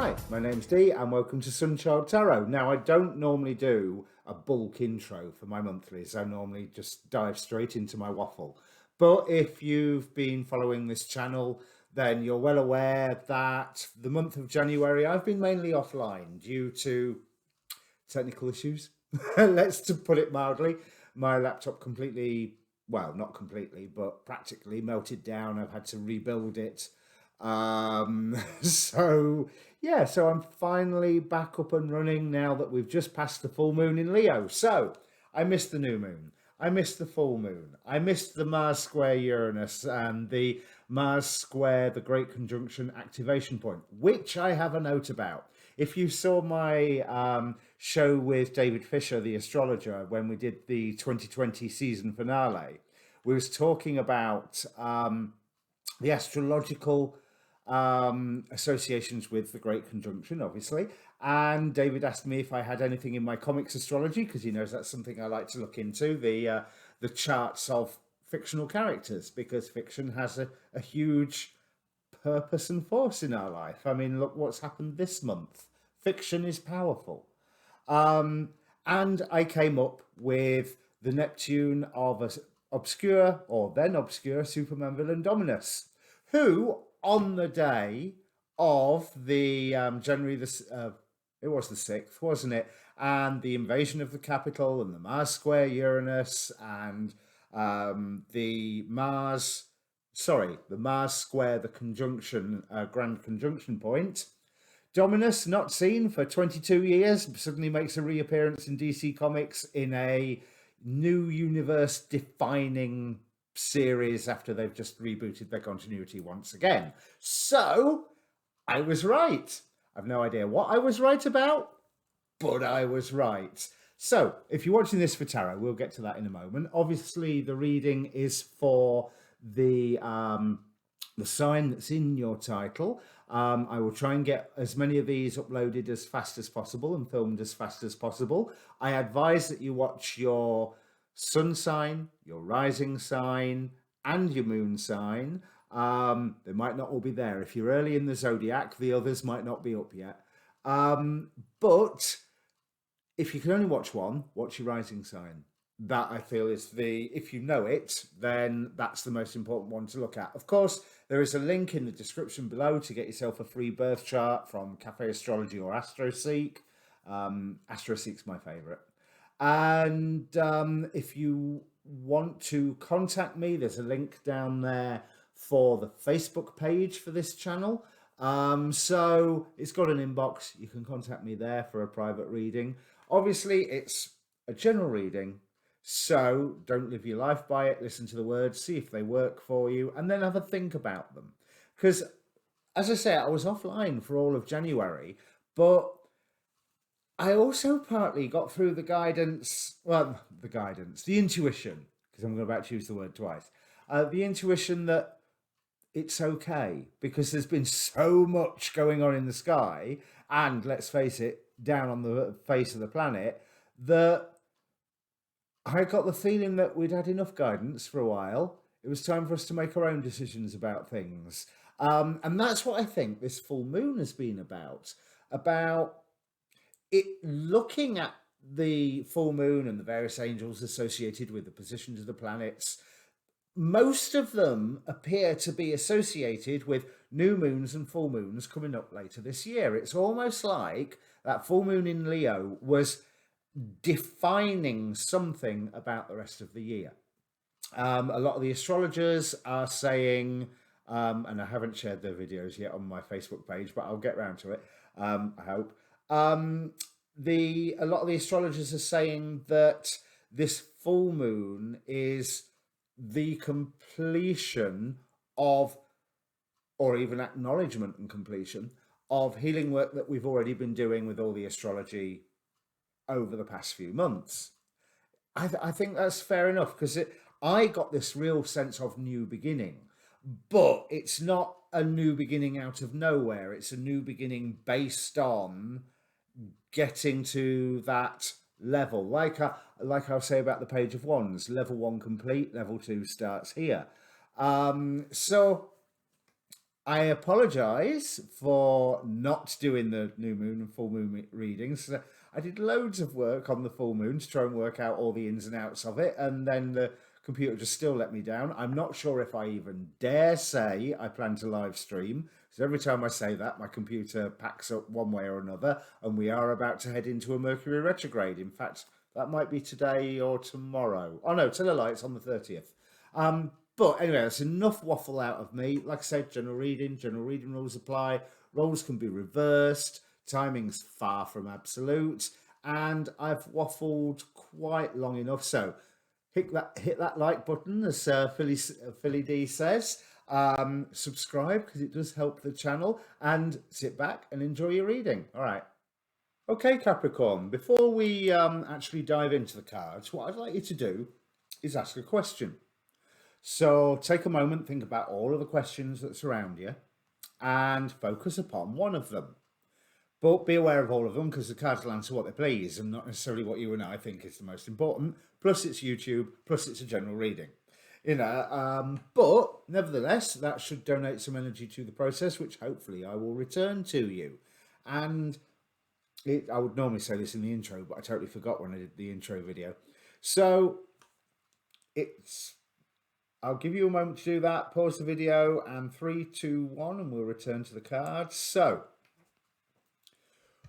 Hi, my name's Dee and welcome to Sunchild Tarot. Now, I don't normally do a bulk intro for my monthlies. I normally just dive straight into my waffle. But if you've been following this channel, then you're well aware that the month of January I've been mainly offline due to technical issues. Let's to put it mildly. My laptop completely, well, not completely, but practically melted down. I've had to rebuild it. So yeah, so I'm finally back up and running now that we've just passed the full moon in Leo. So I missed the new moon. I missed the full moon. I missed the Mars square Uranus and the Mars square, the Great Conjunction activation point, which I have a note about. If you saw my show with David Fisher, the astrologer, when we did the 2020 season finale, we was talking about the astrological associations with the Great Conjunction, obviously. And David asked me if I had anything in my comics astrology, because he knows that's something I like to look into, the charts of fictional characters, because fiction has a huge purpose and force in our life. I mean, look what's happened this month. Fiction is powerful. And I came up with the Neptune of an obscure, or then obscure, Superman villain Dominus, who on the day of the January the it was the 6th, wasn't it? And the invasion of the capital and the Mars square Uranus and the Mars square, the conjunction, grand conjunction point. Dominus, not seen for 22 years, suddenly makes a reappearance in DC Comics in a new universe defining series after they've just rebooted their continuity once again. So I was right. I've no idea what I was right about, but I was right. So if you're watching this for tarot, we'll get to that in a moment. Obviously, the reading is for the sign that's in your title. I will try and get as many of these uploaded as fast as possible and filmed as fast as possible. I advise that you watch your sun sign, your rising sign, and your moon sign. They might not all be there. If you're early in the Zodiac, the others might not be up yet. But if you can only watch one, watch your rising sign. That I feel is if you know it, then that's the most important one to look at. Of course, there is a link in the description below to get yourself a free birth chart from Cafe Astrology or AstroSeek. AstroSeek's my favorite. And if you want to contact me, there's a link down there for the Facebook page for this channel. So it's got an inbox. You can contact me there for a private reading. Obviously, it's a general reading, so don't live your life by it. Listen to the words, see if they work for you, and then have a think about them. Because, as I say, I was offline for all of January, but I also partly got through the guidance, the intuition, because I'm about to use the word twice, the intuition that it's okay, because there's been so much going on in the sky, and let's face it, down on the face of the planet, that I got the feeling that we'd had enough guidance for a while. It was time for us to make our own decisions about things. And that's what I think this full moon has been about it looking at the full moon and the various angels associated with the positions of the planets. Most of them appear to be associated with new moons and full moons coming up later this year. It's almost like that full moon in Leo was defining something about the rest of the year. A lot of the astrologers are saying, and I haven't shared their videos yet on my Facebook page, but I'll get around to it, I hope. A lot of the astrologers are saying that this full moon is the completion of, or even acknowledgement and completion of, healing work that we've already been doing with all the astrology over the past few months. I think that's fair enough, because I got this real sense of new beginning, but it's not a new beginning out of nowhere. It's a new beginning based on getting to that level, like I'll say about the Page of Wands, level 1 complete, level 2 starts here. So I apologise for not doing the new moon and full moon readings. I did loads of work on the full moon to try and work out all the ins and outs of it, and then the computer just still let me down. I'm not sure if I even dare say I plan to live stream, because every time I say that, my computer packs up one way or another, and we are about to head into a Mercury retrograde. In fact, that might be today or tomorrow. Oh no, tell a lie, it's on the 30th. But anyway, that's enough waffle out of me. Like I said, general reading rules apply. Roles can be reversed. Timing's far from absolute. And I've waffled quite long enough. So hit that like button, as Philly D says. Subscribe, because it does help the channel. And sit back and enjoy your reading. All right. Okay, Capricorn, before we actually dive into the cards, what I'd like you to do is ask a question. So take a moment, think about all of the questions that surround you, and focus upon one of them. But be aware of all of them, because the cards will answer what they please and not necessarily what you and I think is the most important. Plus it's YouTube, plus it's a general reading. But nevertheless, that should donate some energy to the process, which hopefully I will return to you. And I would normally say this in the intro, but I totally forgot when I did the intro video. So I'll give you a moment to do that. Pause the video, and 3, 2, 1, and we'll return to the cards. So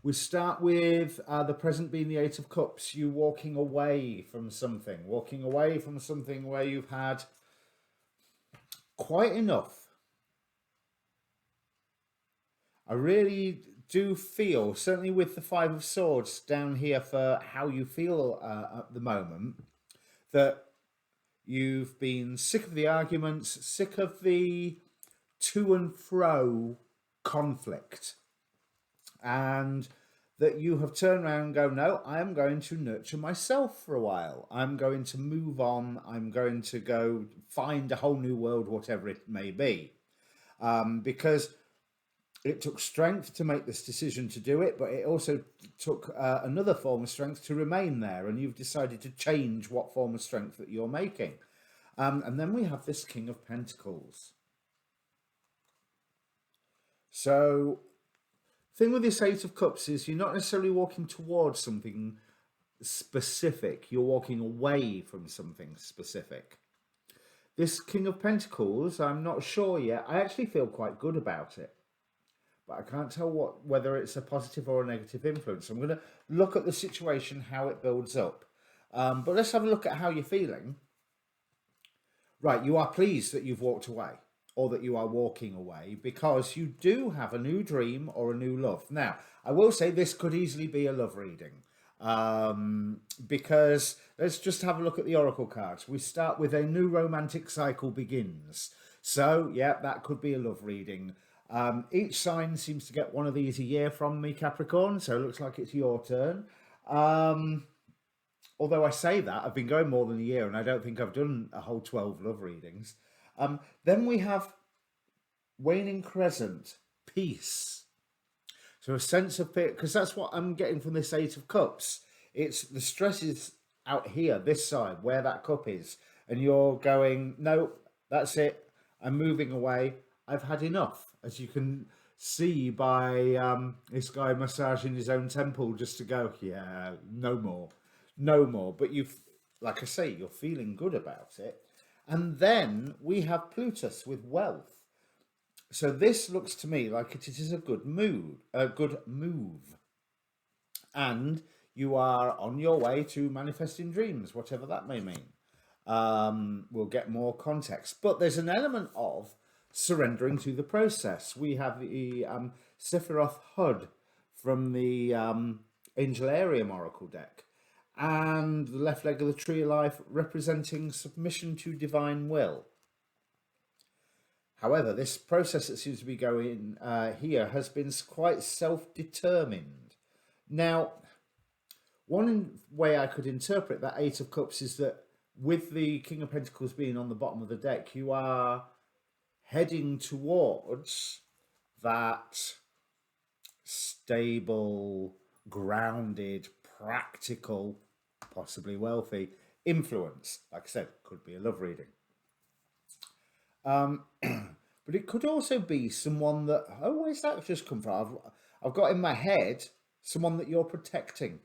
we start with the present being the Eight of Cups. You walking away from something where you've had quite enough. I really do feel, certainly with the Five of Swords down here for how you feel at the moment, that you've been sick of the arguments, sick of the to and fro conflict, and that you have turned around and go, no, I am going to nurture myself for a while. I'm going to move on. I'm going to go find a whole new world, whatever it may be. Because it took strength to make this decision to do it, but it also took another form of strength to remain there, and you've decided to change what form of strength that you're making. And then we have this King of Pentacles. So, the thing with this Eight of Cups is you're not necessarily walking towards something specific, you're walking away from something specific. This King of Pentacles, I'm not sure yet. I actually feel quite good about it, but I can't tell whether it's a positive or a negative influence. I'm going to look at the situation, how it builds up. But let's have a look at how you're feeling. Right, you are pleased that you've walked away, or that you are walking away, because you do have a new dream or a new love. Now, I will say this could easily be a love reading, because let's just have a look at the Oracle cards. We start with a new romantic cycle begins. So, yeah, that could be a love reading. Each sign seems to get one of these a year from me, Capricorn, so it looks like it's your turn. Although I say that, I've been going more than a year, and I don't think I've done a whole 12 love readings. Then we have waning crescent, peace. So a sense of peace, because that's what I'm getting from this Eight of Cups. It's the stress is out here, this side, where that cup is. And you're going, no, that's it. I'm moving away. I've had enough. As you can see by this guy massaging his own temple just to go, yeah, no more. No more. But like I say, you're feeling good about it. And then we have Plutus with wealth. So this looks to me like it is a good move. And you are on your way to manifesting dreams, whatever that may mean. We'll get more context. But there's an element of surrendering to the process. We have the Sephiroth Hud from the Angel Arium Oracle deck. And the left leg of the Tree of Life representing submission to divine will. However, this process that seems to be going here has been quite self-determined. Now, one way I could interpret that Eight of Cups is that with the King of Pentacles being on the bottom of the deck, you are heading towards that stable, grounded, practical, possibly wealthy influence. Like I said, could be a love reading. But it could also be someone that, oh, where's that just come from? I've got in my head someone that you're protecting.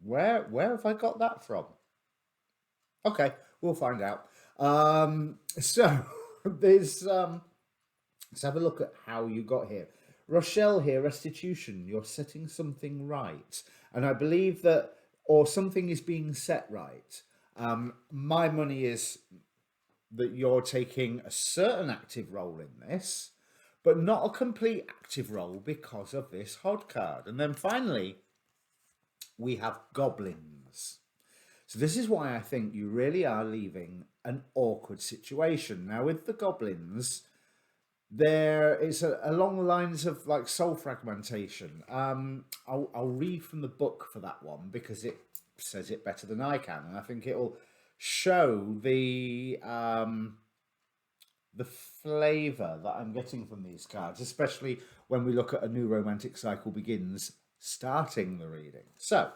Where have I got that from? Okay, we'll find out. So there's let's have a look at how you got here. Rochelle here, restitution. You're setting something right, and I believe that, or something is being set right. My money is that you're taking a certain active role in this, but not a complete active role because of this hod card. And then finally, we have goblins. So this is why I think you really are leaving an awkward situation. Now with the goblins, there is along the lines of like soul fragmentation. I'll read from the book for that one because it says it better than I can, and I think it'll show the flavour that I'm getting from these cards, especially when we look at a new romantic cycle begins starting the reading. So,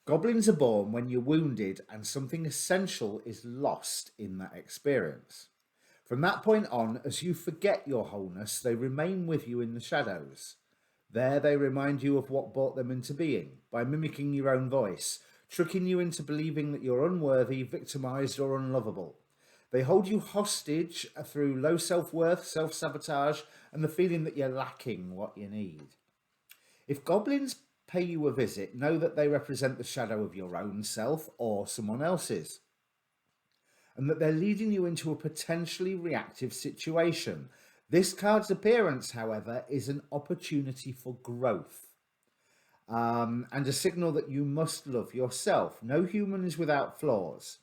goblins are born when you're wounded and something essential is lost in that experience. From that point on, as you forget your wholeness, they remain with you in the shadows. There they remind you of what brought them into being, by mimicking your own voice, tricking you into believing that you're unworthy, victimized, or unlovable. They hold you hostage through low self-worth, self-sabotage, and the feeling that you're lacking what you need. If goblins pay you a visit, know that they represent the shadow of your own self or someone else's, and that they're leading you into a potentially reactive situation. This card's appearance, however, is an opportunity for growth. And a signal that you must love yourself. No human is without flaws.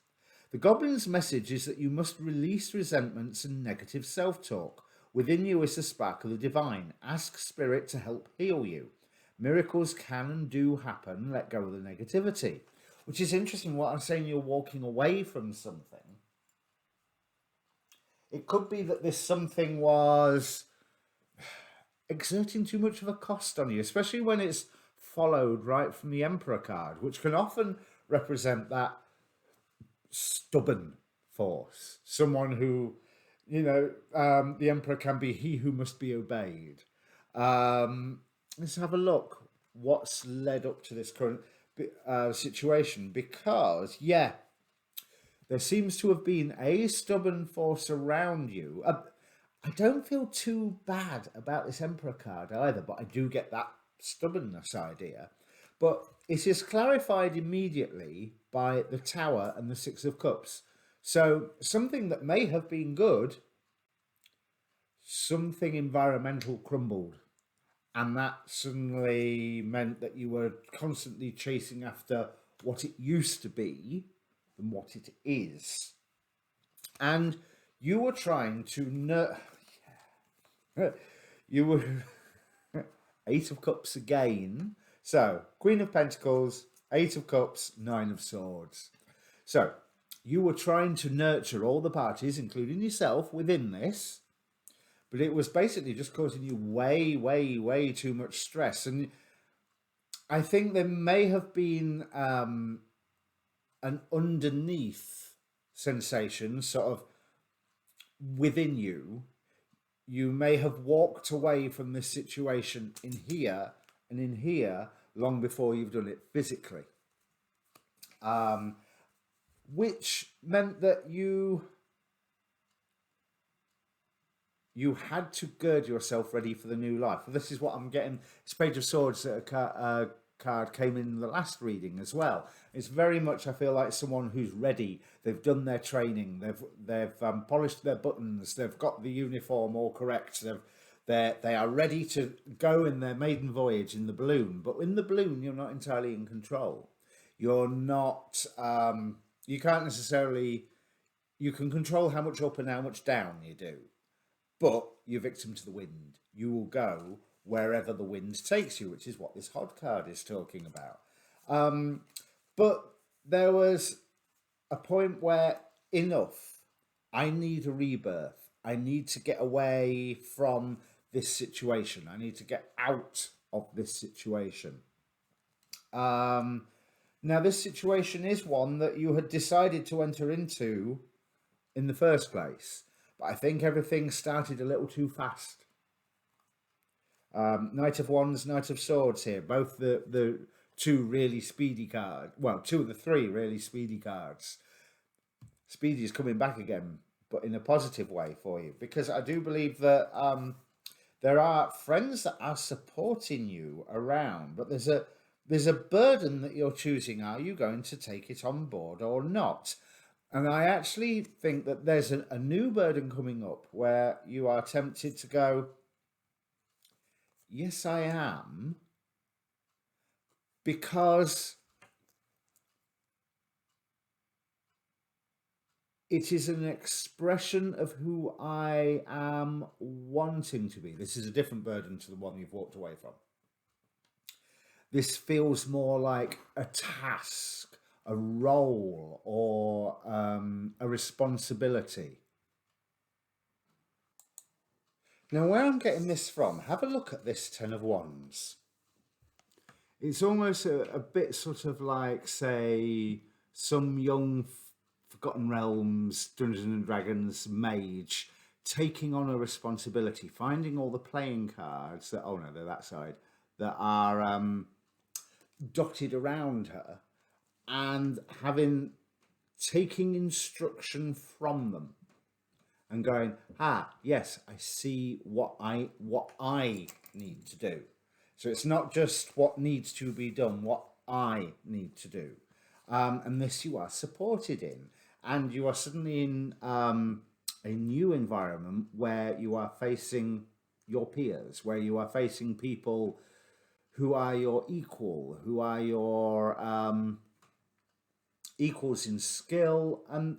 The goblin's message is that you must release resentments and negative self-talk. Within you is the spark of the divine. Ask spirit to help heal you. Miracles can and do happen. Let go of the negativity. Which is interesting. What I'm saying, you're walking away from something. It could be that this something was exerting too much of a cost on you, especially when it's followed right from the Emperor card, which can often represent that stubborn force. Someone who, the Emperor can be he who must be obeyed. Let's have a look what's led up to this current situation, because, yeah, there seems to have been a stubborn force around you. I don't feel too bad about this Emperor card either, but I do get that stubbornness idea. But it is clarified immediately by the Tower and the Six of Cups. So something that may have been good, something environmental crumbled. And that suddenly meant that you were constantly chasing after what it used to be than what it is. And you were trying to you were Eight of Cups again. So Queen of Pentacles, Eight of Cups, Nine of Swords. So you were trying to nurture all the parties, including yourself, within this, but it was basically just causing you way, way, way too much stress. And I think there may have been an underneath sensation sort of within you. You may have walked away from this situation in here and in here long before you've done it physically, which meant that you had to gird yourself ready for the new life. This is what I'm getting. It's Page of Swords card came in the last reading as well. It's very much, I feel like, someone who's ready. They've done their training. They've polished their buttons. They've got the uniform all correct. They are ready to go in their maiden voyage in the balloon. But in the balloon, you're not entirely in control. You're not. You can't necessarily. You can control how much up and how much down you do, but you're victim to the wind. You will go wherever the wind takes you, which is what this hod card is talking about. But there was a point where enough. I need a rebirth. I need to get away from this situation. I need to get out of this situation. Now, this situation is one that you had decided to enter into in the first place, but I think everything started a little too fast. Knight of Wands, Knight of Swords here, both the two really speedy cards. Well, two of the three really speedy cards. Speedy is coming back again, but in a positive way for you, because I do believe that there are friends that are supporting you around, but there's a burden that you're choosing. Are you going to take it on board or not? And I actually think that there's a new burden coming up where you are tempted to go, yes, I am, because it is an expression of who I am wanting to be. This is a different burden to the one you've walked away from. This feels more like a task, a role, or a responsibility. Now, where I'm getting this from, have a look at this Ten of Wands. It's almost a bit sort of like, say, some young Forgotten Realms, Dungeons and Dragons mage taking on a responsibility, finding all the playing cards that, oh no, they're that side, that are dotted around her, and taking instruction from them and going, yes, I see what I need to do. So it's not just what needs to be done, what I need to do. And this you are supported in. And you are suddenly in a new environment where you are facing your peers, where you are facing people who are your equal, who are your equals in skill. And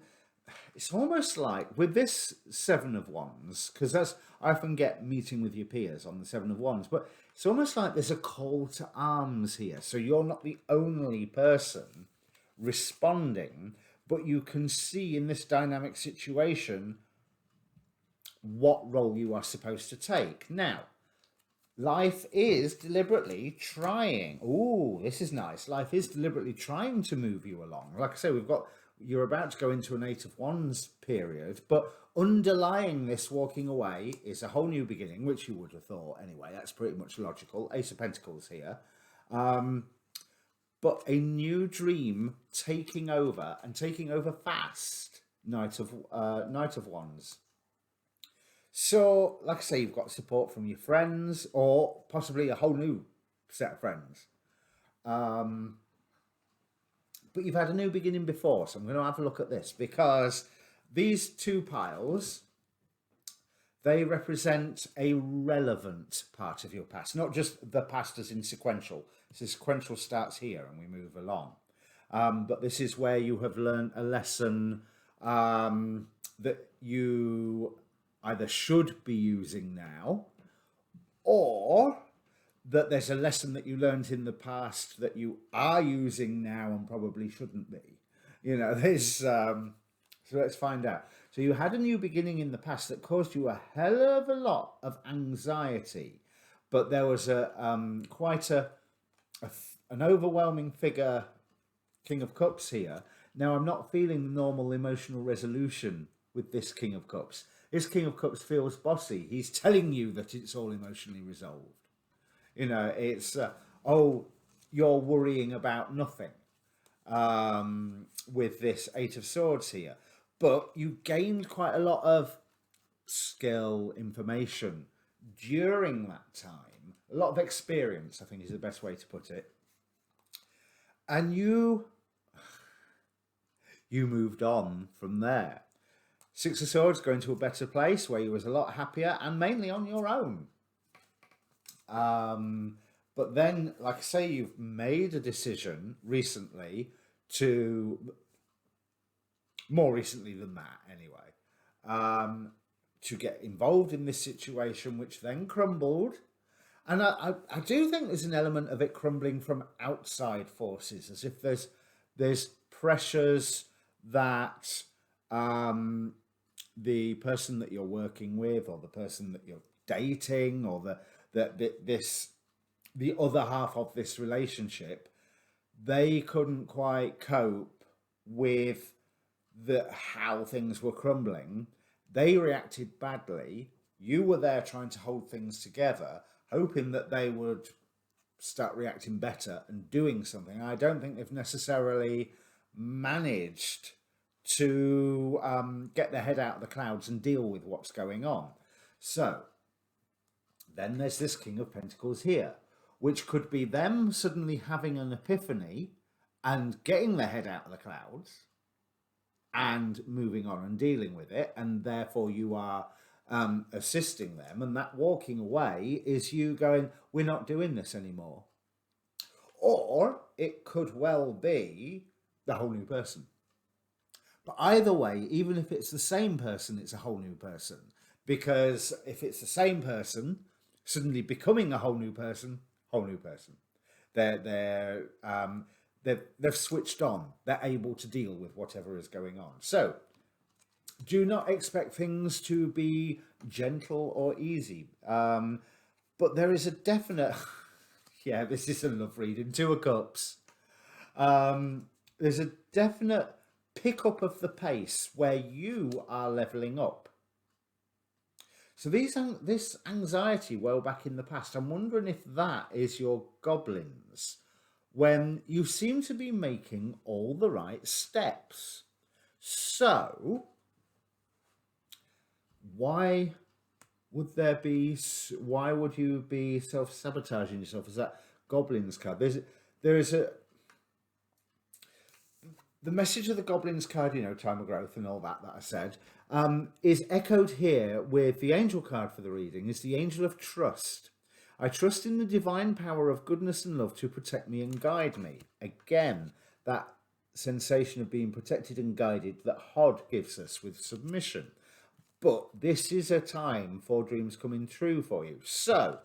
it's almost like with this Seven of Wands, because I often get meeting with your peers on the Seven of Wands, but it's almost like there's a call to arms here. So you're not the only person responding, but you can see in this dynamic situation what role you are supposed to take. Now, life is deliberately trying. Ooh, this is nice. Life is deliberately trying to move you along. Like I say, you're about to go into an Eight of Wands period, but underlying this walking away is a whole new beginning, which you would have thought anyway. That's pretty much logical. Ace of Pentacles here. But a new dream taking over, and taking over fast. Knight of Wands. So, like I say, you've got support from your friends, or possibly a whole new set of friends. But you've had a new beginning before, so I'm going to have a look at this, because these two piles, they represent a relevant part of your past, not just the past as in sequential. So sequential starts here and we move along. But this is where you have learned a lesson that you either should be using now, or that there's a lesson that you learned in the past that you are using now and probably shouldn't be. There's so let's find out. So you had a new beginning in the past that caused you a hell of a lot of anxiety, but there was quite an overwhelming figure, King of Cups here. Now, I'm not feeling the normal emotional resolution with this King of Cups. This King of Cups feels bossy. He's telling you that it's all emotionally resolved. It's, you're worrying about nothing with this Eight of Swords here. But you gained quite a lot of skill, information during that time. A lot of experience, I think, is the best way to put it. And you moved on from there. Six of Swords, going to a better place where you was a lot happier and mainly on your own. But then, like I say, you've made a decision recently more recently than that anyway, to get involved in this situation, which then crumbled. And I do think there's an element of it crumbling from outside forces, as if there's pressures that the person that you're working with, or the person that you're dating, or the other half of this relationship they couldn't quite cope with how things were crumbling. They reacted badly. You were there trying to hold things together, hoping that they would start reacting better and doing something. I don't think they've necessarily managed to get their head out of the clouds and deal with what's going on. So then there's this King of Pentacles here, which could be them suddenly having an epiphany and getting their head out of the clouds and moving on and dealing with it, and therefore you are assisting them, and that walking away is you going, we're not doing this anymore. Or it could well be the whole new person. But either way, even if it's the same person, it's a whole new person. Because if it's the same person, suddenly becoming a whole new person. They've switched on. They're able to deal with whatever is going on. So do not expect things to be gentle or easy. But there is a definite, yeah, this is a love reading, Two of Cups. There's a definite pick up of the pace where you are leveling up. So this anxiety well back in the past, I'm wondering if that is your goblins, when you seem to be making all the right steps. So why would you be self-sabotaging yourself? Is that goblins card? The message of the goblins card, time of growth and all that I said, is echoed here with the angel card for the reading, is the angel of trust. I trust in the divine power of goodness and love to protect me and guide me. Again, that sensation of being protected and guided that Hod gives us with submission. But this is a time for dreams coming true for you. So,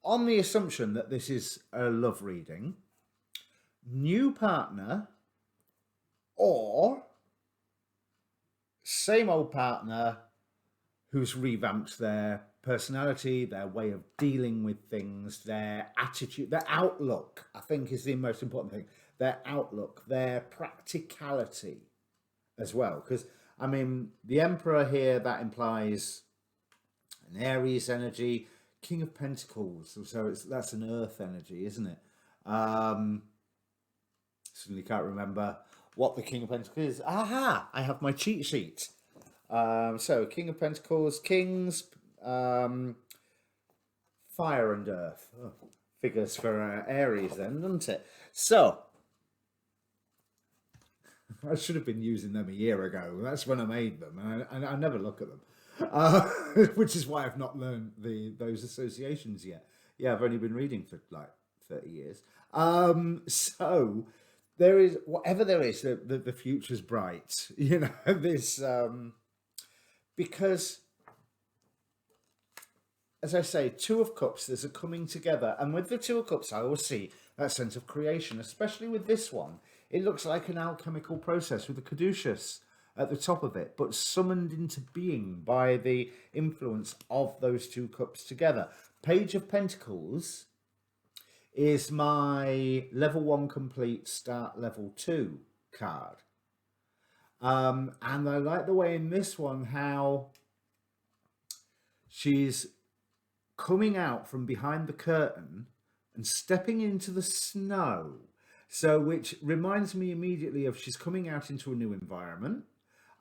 on the assumption that this is a love reading, new partner or same old partner who's revamped their personality, their way of dealing with things, their attitude, their outlook, I think is the most important thing. Their outlook, their practicality as well. Because, I mean, the Emperor here, that implies an Aries energy. King of Pentacles, so that's an Earth energy, isn't it? Suddenly can't remember what the King of Pentacles is. Aha! I have my cheat sheet. So King of Pentacles, Kings, Fire and Earth. Oh, figures for Aries then, doesn't it? So I should have been using them a year ago. That's when I made them, and I never look at them, which is why I've not learned those associations yet. Yeah, I've only been reading for like 30 years. So there is, whatever there is, the future's bright. This because, as I say, Two of Cups, there's a coming together. And with the Two of Cups, I always see that sense of creation, especially with this one. It looks like an alchemical process with a caduceus at the top of it, but summoned into being by the influence of those two cups together. Page of Pentacles is my level 1 complete, start level 2 card. And I like the way in this one how she's coming out from behind the curtain and stepping into the snow. So, which reminds me immediately of she's coming out into a new environment.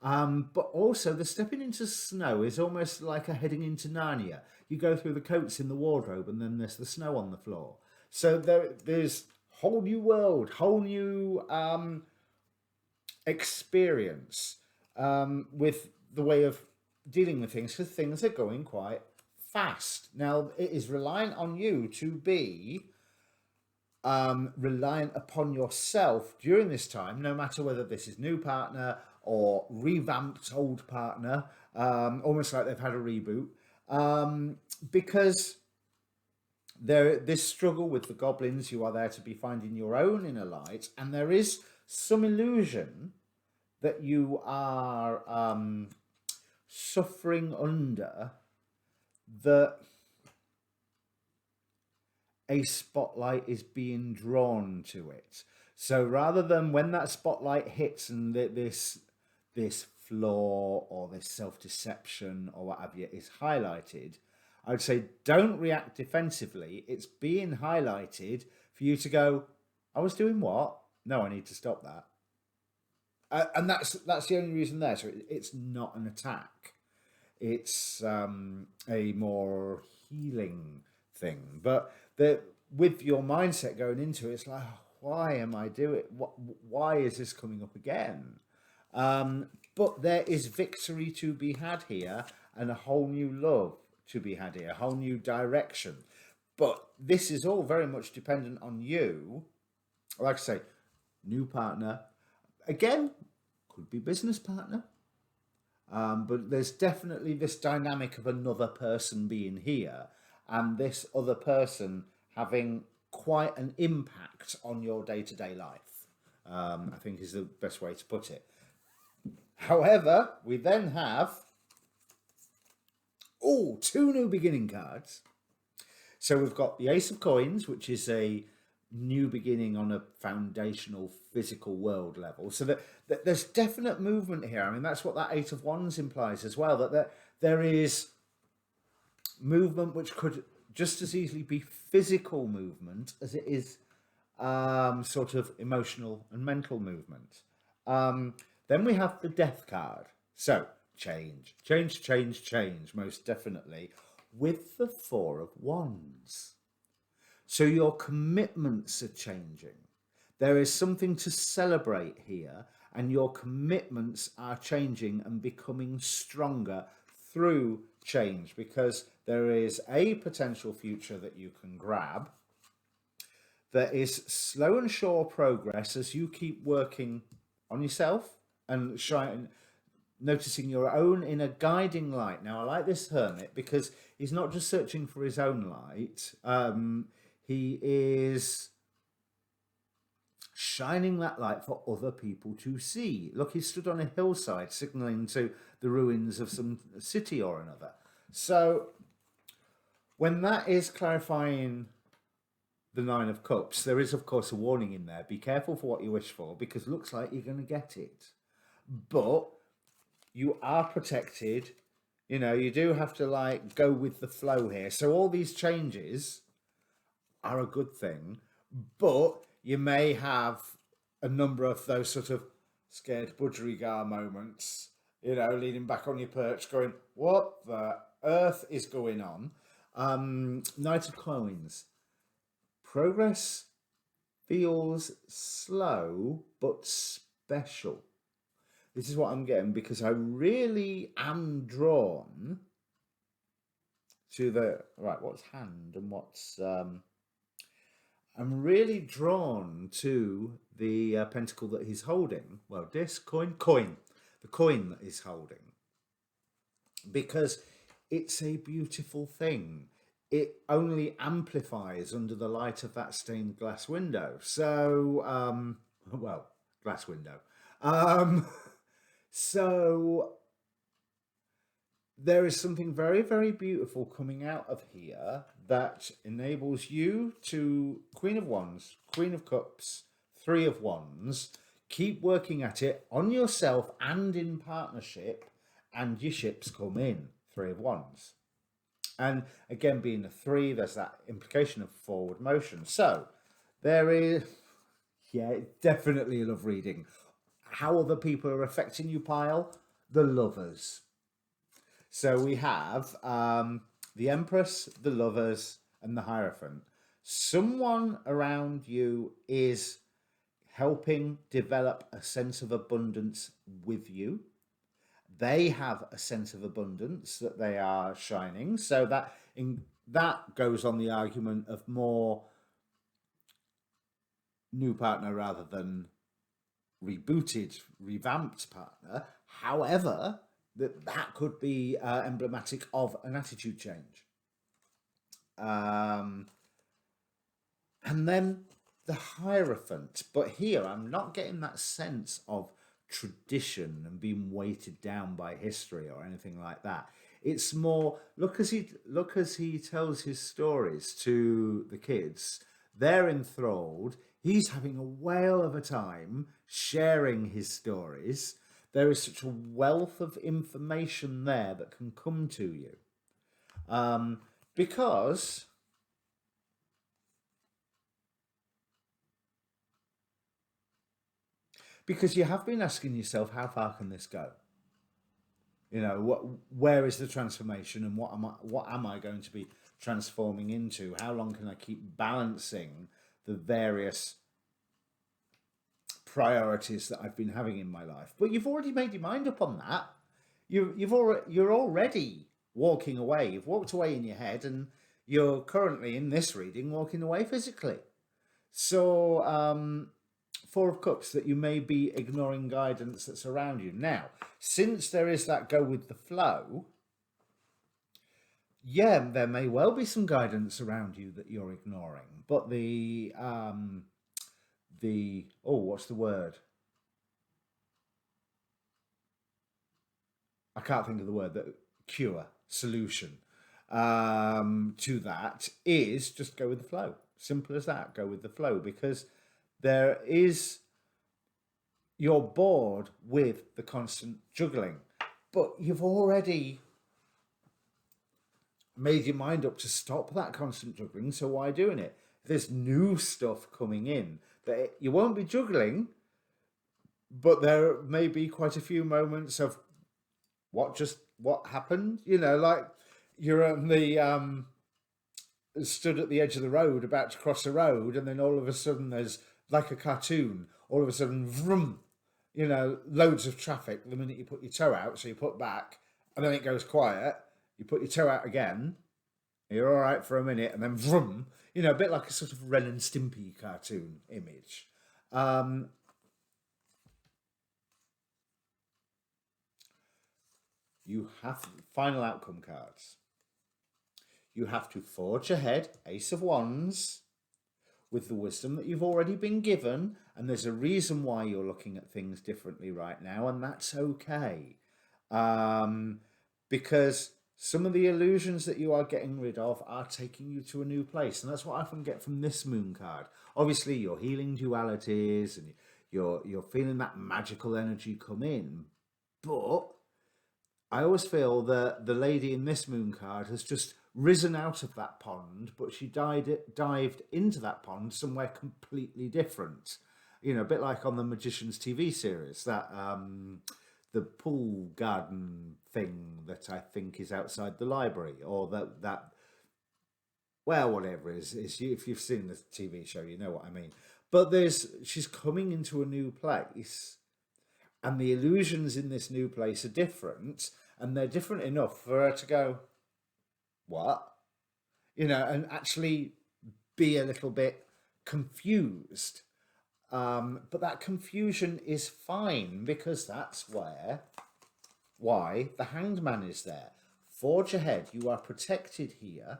But also the stepping into snow is almost like a heading into Narnia. You go through the coats in the wardrobe and then there's the snow on the floor. So there's whole new world, whole new experience with the way of dealing with things, because things are going quite fast. Now, it is reliant on you to be reliant upon yourself during this time, no matter whether this is new partner or revamped old partner, almost like they've had a reboot, because this struggle with the goblins, you are there to be finding your own inner light, and there is some illusion that you are suffering under that a spotlight is being drawn to it. So rather than when that spotlight hits and this flaw or this self-deception or what have you is highlighted, I would say don't react defensively. It's being highlighted for you to go, I was doing what? No, I need to stop that. And that's the only reason there. So it's not an attack. It's a more healing thing. But with your mindset going into it, it's like, "Oh, why am I doing? Why is this coming up again?" But there is victory to be had here, and a whole new love to be had here, a whole new direction. But this is all very much dependent on you. Like I say, new partner. Again, could be business partner. But there's definitely this dynamic of another person being here and this other person having quite an impact on your day-to-day life, I think is the best way to put it. However, we then have, two new beginning cards. So we've got the Ace of Coins, which is a new beginning on a foundational physical world level. So that there's definite movement here. I mean, that's what that Eight of Wands implies as well, that there is movement which could just as easily be physical movement as it is sort of emotional and mental movement. Then we have the Death card. So change, most definitely, with the Four of Wands. So your commitments are changing. There is something to celebrate here, and your commitments are changing and becoming stronger through change, because there is a potential future that you can grab. There is slow and sure progress as you keep working on yourself and noticing your own inner guiding light. Now, I like this Hermit because he's not just searching for his own light. He is shining that light for other people to see. Look, he stood on a hillside signaling to the ruins of some city or another. So when that is clarifying the Nine of Cups, there is, of course, a warning in there. Be careful for what you wish for, because it looks like you're going to get it. But you are protected. You know, you do have to go with the flow here. So all these changes are a good thing, but you may have a number of those sort of scared budgerigar moments, leaning back on your perch going, what the earth is going on? Knight of Coins. Progress feels slow but special. This is what I'm getting, because I really am drawn to what's hand and what's... I'm really drawn to the pentacle that he's holding. Well, this coin, the coin that he's holding, because it's a beautiful thing. It only amplifies under the light of that stained glass window. So, glass window. So there is something very, very beautiful coming out of here that enables you to, Queen of Wands, Queen of Cups, Three of Wands, keep working at it on yourself and in partnership, and your ships come in, Three of Wands. And again, being a three, there's that implication of forward motion. So there is, definitely a love reading. How other people are affecting you, pile? The Lovers. So we have the Empress, the Lovers, and the Hierophant. Someone around you is helping develop a sense of abundance with you. They have a sense of abundance that they are shining. So that goes on the argument of more new partner rather than rebooted, revamped partner. However, that could be emblematic of an attitude change. And then the Hierophant. But here, I'm not getting that sense of tradition and being weighted down by history or anything like that. It's more look as he tells his stories to the kids. They're enthralled. He's having a whale of a time sharing his stories. There is such a wealth of information there that can come to you. Because you have been asking yourself, how far can this go? You know, where is the transformation, and what am I going to be transforming into? How long can I keep balancing the various priorities that I've been having in my life? But you've already made your mind up on that. You're already walking away. You've walked away in your head, and you're currently in this reading walking away physically. So, Four of Cups, that you may be ignoring guidance that's around you. Now, since there is that go with the flow, yeah, there may well be some guidance around you that you're ignoring. But what's the word? I can't think of the word. The solution to that is just go with the flow. Simple as that. Go with the flow, because you're bored with the constant juggling, but you've already made your mind up to stop that constant juggling. So why doing it? There's new stuff coming in that you won't be juggling, but there may be quite a few moments of what happened. You know, like you're on the stood at the edge of the road about to cross the road, and then all of a sudden there's, like a cartoon, all of a sudden, vroom, you know, loads of traffic the minute you put your toe out. So you put back, and then it goes quiet. You put your toe out again, you're all right for a minute, and then vroom, you know, a bit like a sort of Ren and Stimpy cartoon image. You have final outcome cards. You have to forge ahead, Ace of Wands, with the wisdom that you've already been given, and there's a reason why you're looking at things differently right now, and that's okay. Because some of the illusions that you are getting rid of are taking you to a new place, and that's what I often get from this moon card. Obviously, you're healing dualities, and you're feeling that magical energy come in, but I always feel that the lady in this moon card has just risen out of that pond, but she dived into that pond somewhere completely different. You know, a bit like on the Magician's TV series, that the pool garden thing that I think is outside the library, or that well, whatever it is if you've seen the TV show, you know what I mean. But she's coming into a new place, and the illusions in this new place are different, and they're different enough for her to go, what? You know, and actually be a little bit confused. But that confusion is fine, because that's why the Hanged Man is there. Forge ahead. You are protected here.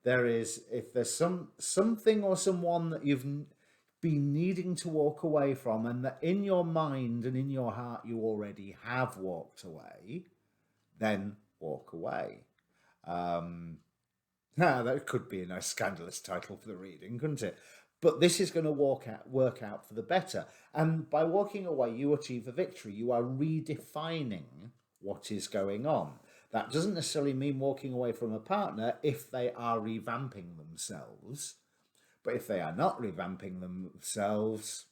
If there's something or someone that you've been needing to walk away from, and that in your mind and in your heart you already have walked away, then walk away. Now, that could be a nice scandalous title for the reading, couldn't it? But this is going to work out for the better. And by walking away, you achieve a victory. You are redefining what is going on. That doesn't necessarily mean walking away from a partner if they are revamping themselves. But if they are not revamping themselves,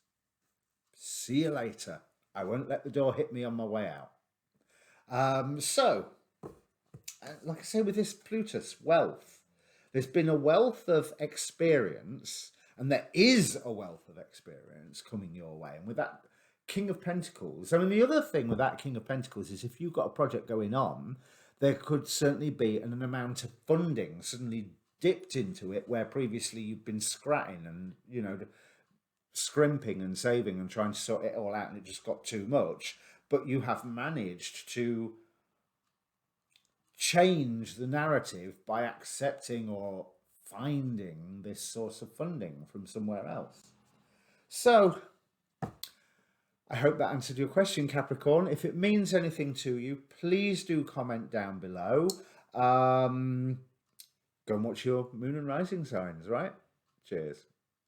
see you later. I won't let the door hit me on my way out. So, like I say, with this Plutus wealth, there's been a wealth of experience, and there is a wealth of experience coming your way. And with that King of Pentacles, I mean, the other thing with that King of Pentacles is if you've got a project going on, there could certainly be an amount of funding suddenly dipped into it, where previously you've been scratting and, you know, scrimping and saving and trying to sort it all out, and it just got too much. But you have managed to change the narrative by accepting or finding this source of funding from somewhere else. So I hope that answered your question, Capricorn. If it means anything to you, please do comment down below. Go and watch your moon and rising signs, right? Cheers.